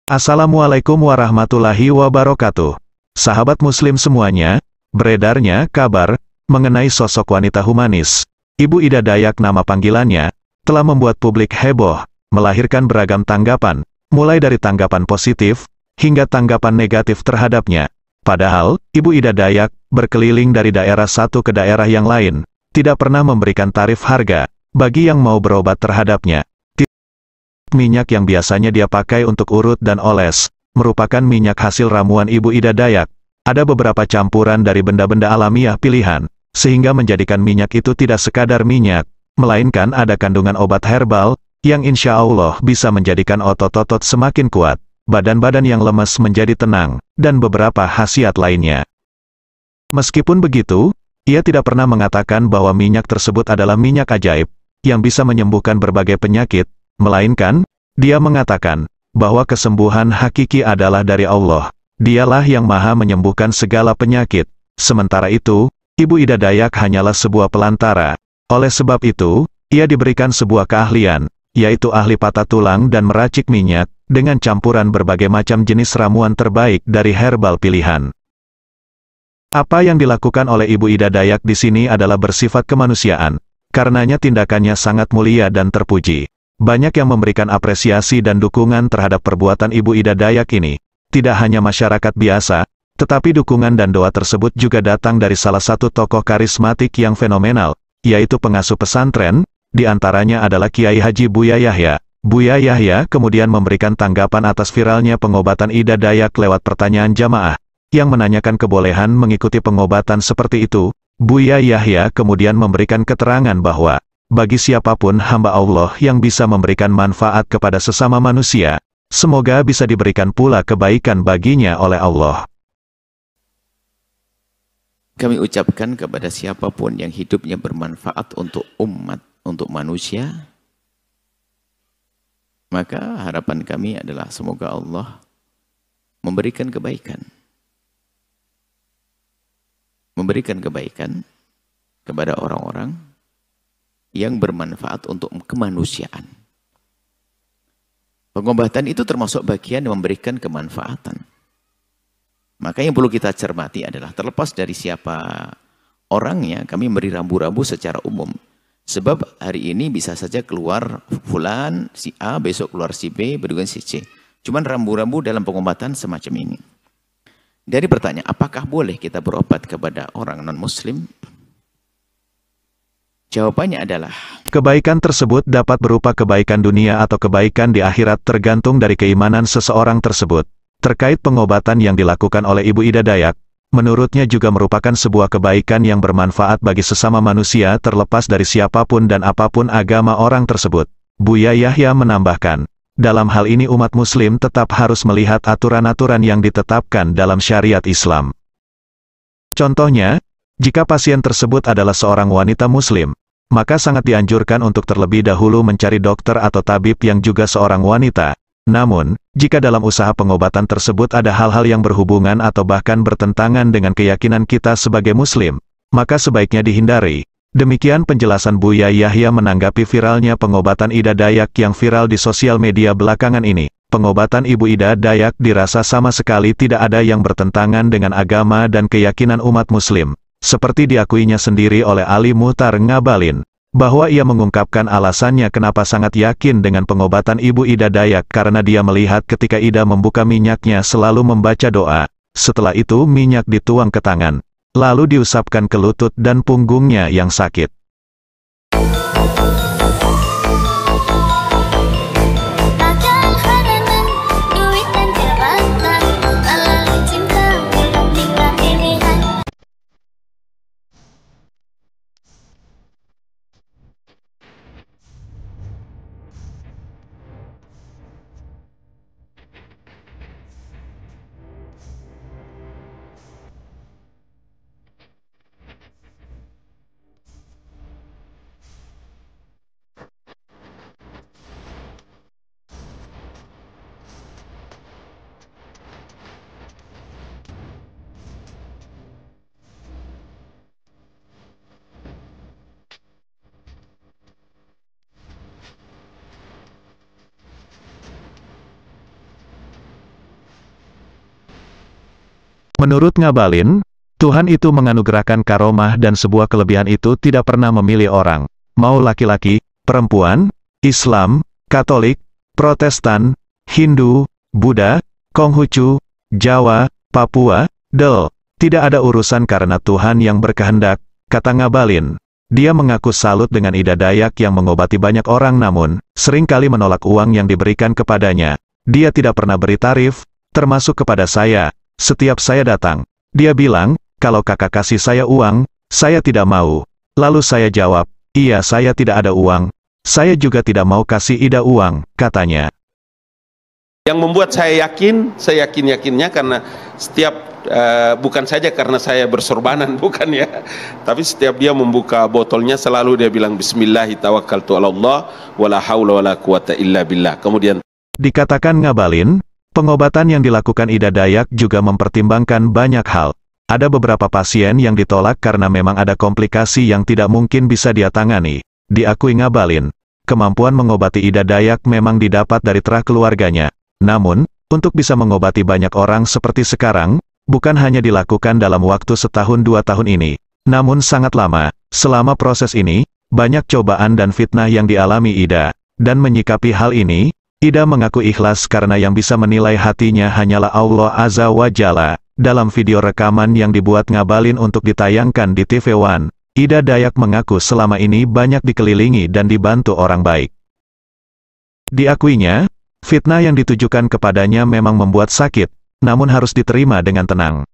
Assalamualaikum warahmatullahi wabarakatuh. Sahabat muslim semuanya, beredarnya kabar mengenai sosok wanita humanis, Ibu Ida Dayak nama panggilannya, telah membuat publik heboh, melahirkan beragam tanggapan, mulai dari tanggapan positif, hingga tanggapan negatif terhadapnya. Padahal, Ibu Ida Dayak berkeliling dari daerah satu ke daerah yang lain, tidak pernah memberikan tarif harga bagi yang mau berobat terhadapnya. Minyak yang biasanya dia pakai untuk urut dan oles, merupakan minyak hasil ramuan Ibu Ida Dayak. Ada beberapa campuran dari benda-benda alamiah pilihan, sehingga menjadikan minyak itu tidak sekadar minyak, melainkan ada kandungan obat herbal, yang insya Allah bisa menjadikan otot-otot semakin kuat, badan-badan yang lemes menjadi tenang, dan beberapa khasiat lainnya. Meskipun begitu, ia tidak pernah mengatakan bahwa minyak tersebut adalah minyak ajaib, yang bisa menyembuhkan berbagai penyakit, melainkan, dia mengatakan, bahwa kesembuhan hakiki adalah dari Allah. Dialah yang maha menyembuhkan segala penyakit. Sementara itu, Ibu Ida Dayak hanyalah sebuah pelantara. Oleh sebab itu, ia diberikan sebuah keahlian, yaitu ahli patah tulang dan meracik minyak, dengan campuran berbagai macam jenis ramuan terbaik dari herbal pilihan. Apa yang dilakukan oleh Ibu Ida Dayak di sini adalah bersifat kemanusiaan. Karenanya tindakannya sangat mulia dan terpuji. Banyak yang memberikan apresiasi dan dukungan terhadap perbuatan Ibu Ida Dayak ini. Tidak hanya masyarakat biasa, tetapi dukungan dan doa tersebut juga datang dari salah satu tokoh karismatik yang fenomenal, yaitu pengasuh pesantren, di antaranya adalah Kiai Haji Buya Yahya. Buya Yahya kemudian memberikan tanggapan atas viralnya pengobatan Ida Dayak lewat pertanyaan jamaah, yang menanyakan kebolehan mengikuti pengobatan seperti itu. Buya Yahya kemudian memberikan keterangan bahwa, bagi siapapun hamba Allah yang bisa memberikan manfaat kepada sesama manusia, semoga bisa diberikan pula kebaikan baginya oleh Allah. Kami ucapkan kepada siapapun yang hidupnya bermanfaat untuk umat, untuk manusia, maka harapan kami adalah semoga Allah memberikan kebaikan. Memberikan kebaikan kepada orang-orang yang bermanfaat untuk kemanusiaan. Pengobatan itu termasuk bagian yang memberikan kemanfaatan. Maka yang perlu kita cermati adalah terlepas dari siapa orangnya, kami memberi rambu-rambu secara umum. Sebab hari ini bisa saja keluar fulan, si A, besok keluar si B, berikutnya si C. Cuman rambu-rambu dalam pengobatan semacam ini. Dari pertanyaan, apakah boleh kita berobat kepada orang non-muslim? Jawabannya adalah, kebaikan tersebut dapat berupa kebaikan dunia atau kebaikan di akhirat tergantung dari keimanan seseorang tersebut. Terkait pengobatan yang dilakukan oleh Ibu Ida Dayak, menurutnya juga merupakan sebuah kebaikan yang bermanfaat bagi sesama manusia terlepas dari siapapun dan apapun agama orang tersebut. Buya Yahya menambahkan, dalam hal ini umat muslim tetap harus melihat aturan-aturan yang ditetapkan dalam syariat Islam. Contohnya, jika pasien tersebut adalah seorang wanita muslim, maka sangat dianjurkan untuk terlebih dahulu mencari dokter atau tabib yang juga seorang wanita. Namun, jika dalam usaha pengobatan tersebut ada hal-hal yang berhubungan atau bahkan bertentangan dengan keyakinan kita sebagai muslim, maka sebaiknya dihindari. Demikian penjelasan Buya Yahya menanggapi viralnya pengobatan Ida Dayak yang viral di sosial media belakangan ini. Pengobatan Ibu Ida Dayak dirasa sama sekali tidak ada yang bertentangan dengan agama dan keyakinan umat muslim. Seperti diakuinya sendiri oleh Ali Muhtar Ngabalin, bahwa ia mengungkapkan alasannya kenapa sangat yakin dengan pengobatan Ibu Ida Dayak karena dia melihat ketika Ida membuka minyaknya selalu membaca doa. Setelah itu minyak dituang ke tangan, lalu diusapkan ke lutut dan punggungnya yang sakit. Menurut Ngabalin, Tuhan itu menganugerahkan karomah dan sebuah kelebihan itu tidak pernah memilih orang, mau laki-laki, perempuan, Islam, Katolik, Protestan, Hindu, Buddha, Konghucu, Jawa, Papua, Del. Tidak ada urusan karena Tuhan yang berkehendak, kata Ngabalin. Dia mengaku salut dengan Ida Dayak yang mengobati banyak orang namun, seringkali menolak uang yang diberikan kepadanya. Dia tidak pernah beri tarif, termasuk kepada saya. Setiap saya datang, dia bilang, kalau kakak kasih saya uang, saya tidak mau. Lalu saya jawab, iya saya tidak ada uang. Saya juga tidak mau kasih Ida uang, katanya. Yang membuat saya yakin-yakinnya karena setiap, bukan saja karena saya bersorbanan, bukan ya. Tapi setiap dia membuka botolnya selalu dia bilang, Bismillahi tawakkaltu ala Allah, wala hawla wala quwata illa billah. Kemudian, dikatakan Ngabalin, pengobatan yang dilakukan Ida Dayak juga mempertimbangkan banyak hal. Ada beberapa pasien yang ditolak karena memang ada komplikasi yang tidak mungkin bisa dia tangani. Diakui Ngabalin, kemampuan mengobati Ida Dayak memang didapat dari terah keluarganya. Namun, untuk bisa mengobati banyak orang seperti sekarang, bukan hanya dilakukan dalam waktu setahun 2 tahun ini, namun sangat lama. Selama proses ini, banyak cobaan dan fitnah yang dialami Ida. Dan menyikapi hal ini, Ida mengaku ikhlas karena yang bisa menilai hatinya hanyalah Allah Azza wa Jalla. Dalam video rekaman yang dibuat Ngabalin untuk ditayangkan di TV One, Ida Dayak mengaku selama ini banyak dikelilingi dan dibantu orang baik. Diakuinya, fitnah yang ditujukan kepadanya memang membuat sakit, namun harus diterima dengan tenang.